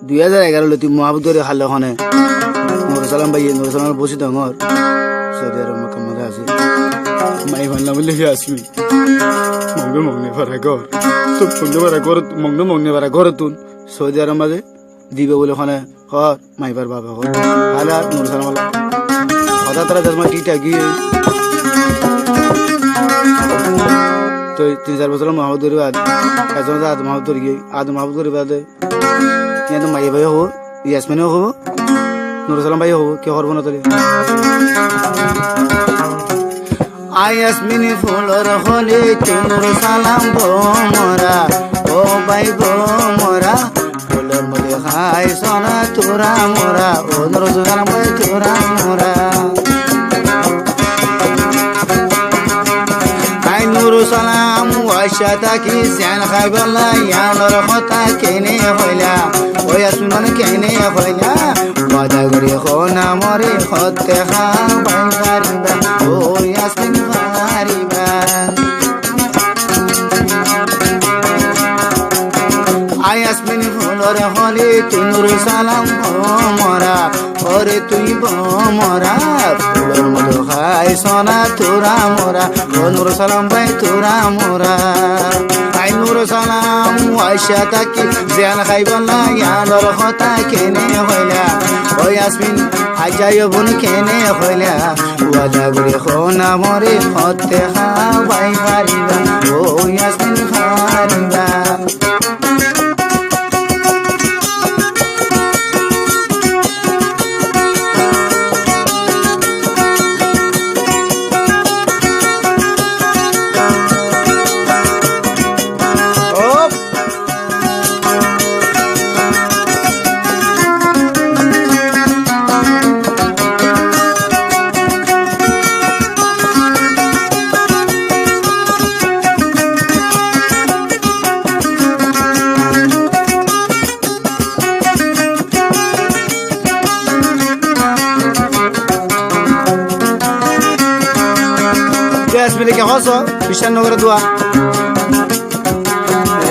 2011 লতি মহাবুদরে হালে হনে নুর সালাম ভাই নুর সালাম বসি দঙর সৌদি আরব মক্কা মধ্যে আছে মাই ভান্না বলে আসমি মংনে ভাড়া ঘর তো মংনে ভাড়া ঘর তুন সৌদি আরব মাঝে দিবে বলে ওখানে হর মাইবার বাবা হর হালে আর নুর সালাম হঠাৎ তারা দশমা টিটা গিয়ে তো 3-4 বছর মহাবুদরে বাদ এজন আদ মহাবুদরে গিয়ে আদ মহাবুদরে বাদে তো মাই ভাই হবো ইয়াসমিনও হবো নুর সালাম ভাই হবো কে হরবো না তাহলে আয়াসমিনী ফুলর হলে নুর সালাম ভোমরা ও ভাই ভোমরা ফুলর মধ্যে খাই সোনা তোরা মোরা ও নুর সালাম ভাই তোরা মোরা আই নুর সালাম ওয়াশা তাকি জান খাইবলা ইয়ানোর কথা কেনে হইলা ও ইয়াসমিন কেনে হইলা বাদা গরি খোনা মরে হতে খা ভাই গারিবা ও ইয়াসমিন গারিবা আই ইয়াসমিন ফুলর হলে তুই নুর সালাম ভোমরা ওরে তুই ভোমরা ফুলর মধু খাই সোনা তোরা মোরা ও নুর সালাম ভাই তোরা মোরা আই নুর সালাম ওয়াইশা তাকি জান খাইবলা ইয়ানোর কথা কেনে হইলা ও ইয়াসমিন আজায় বোন কেনে হইলা ওয়াদা করে খোনা মরে হতে খা ভাই হারিবা ও ইয়াসমিন হারিবা কে হস বিশানগর দোয়া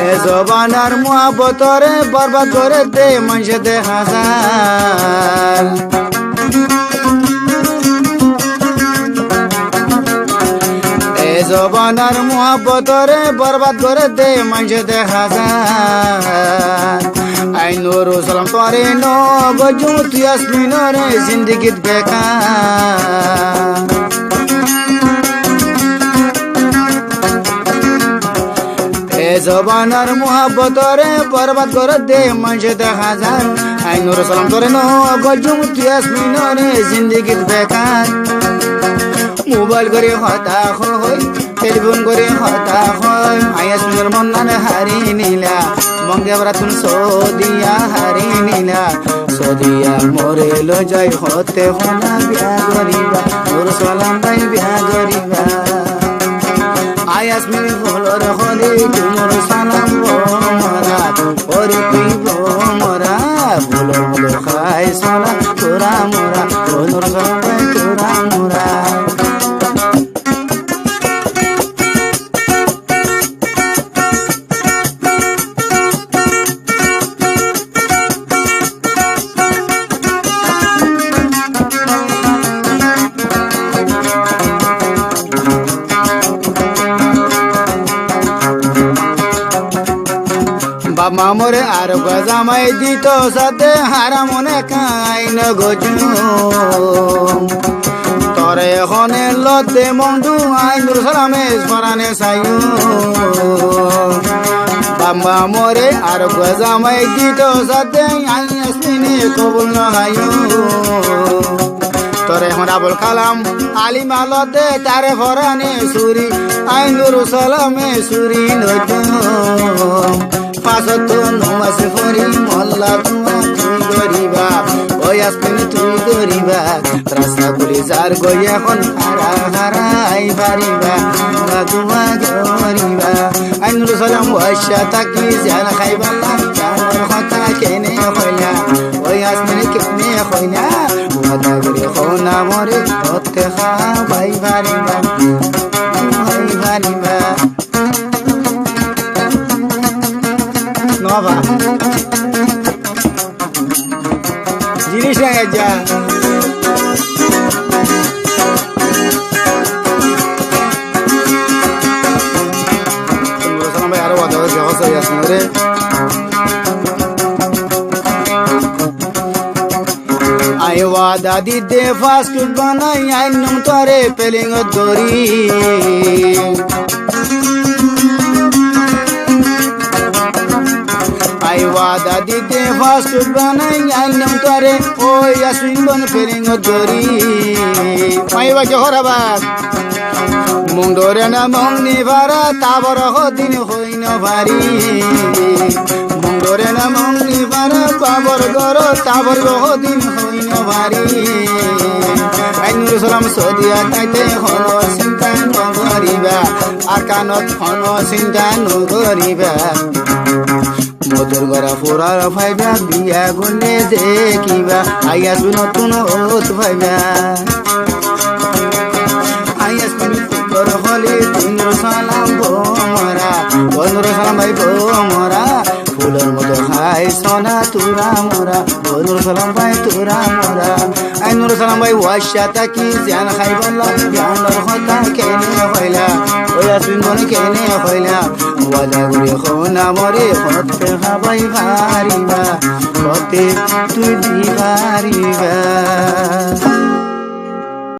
এ জবানার মুহাব্বতরে বরবাদ করে দে মানুষে দে হাজার এ জবানার মুহাব্বতরে বরবাদ করে দে মানুষে দে হাজার আই নুর সালাম তোরে নো গজু তুই ইয়াসমিনরে জিন্দেগিত বেকার জবানার মুহাব্বতরে বরবাদ করে দে মানুষে দেখা যান আই নুর সালাম তোরে নো গজুম তুই ইয়াসমিনরে জিন্দেগিত বেকার মোবাইল করে হতা হই টেলিফোন করে হতা হই আই ইয়াসমিনের মন নানে হারি নিলা মঙ্গে বরাতুন সৌদিয়া হারি নিলা সৌদিয়া মরে লো যাই হতে হোনা বিয়া গরিবা নুর সালাম ভাই বিয়া গরিবা আয়াসমিন ফুলর হলে নুর সালাম ভোমরা ওরে তুই ভোমরা ফুলর মধু খাই সোনা তোরা মোরা ও নুর সালাম ভাই তোরা মোরা মামরে আর গজামাই দিত সাথে হারা মনে কাই ন গজু তরে এখনে লতে মন্ডু আই নুর সালামে স্মরণে সাইউ বাম্বা মরে আর গজামাই দিত সাথে আই ইয়াসমিনে কবুল ন হাইউ তরে এখন আবুল কালাম আলিম আলতে তারে ফরানে সুরি আই নুর সালামে সুরি নতুন পাঁচত নমাজ পড়ি মল্লা তুই গরিবা ও ইয়াসমিন তুই গরিবা রাস্তা গুলি যার গই এখন হারা হারাই পারিবা তুয়া গরিবা আই নুর সালাম ওয়াশা তাকি জান খাইবালা জানোর কথা কেনে হইলা ও ইয়াসমিন কেনে হইলা ওয়াদা করে খোনা মরে হতে খা ভাই পারিবা ভাই পারিবা নবা জিনিস না যা ভাই আরো কথা রে আই ওয়াদা দিতে ফাস্ট ফুড বানাই আইনুম তোরে পেলিং দরি আই ওয়াদা দিতে ফাস্ট ফুড বানাই আইনুম তোরে ওই আসুন বন পেলিং দরি মাই বাকে হরাবাদ মুন্ডরে না মংনি ভারা তাবর হদিন হইন ভারি মুন্ডরে না মংনি ভারা বাবর গর তাবর হদিন হইন ভারি আইনুর সালাম সদিয়া তাইতে হন চিন্তা নগরিবা আকানত হন চিন্তা নগরিবা মধুর গড়া ফোরার ভাইবা বিয়া গুনে দেখিবা আইয়াছু নতুন ওত ভাইবা হলে তুনুর সালাম ভোমরা বনুর সালাম ভাই ভোমরা ফুলের মতো খাই সোনা তোরা মোরা বনুর সালাম ভাই তোরা মোরা আইনুর সালাম ভাই ওয়াশা তাকি জান খাই বললা জানর কথা কেনে হইলা ওই আসুন বনে কেনে হইলা ওয়ালা গুড়ি খোনা মরে হতে খাবাই ভারিবা হতে তুই দি ভারিবা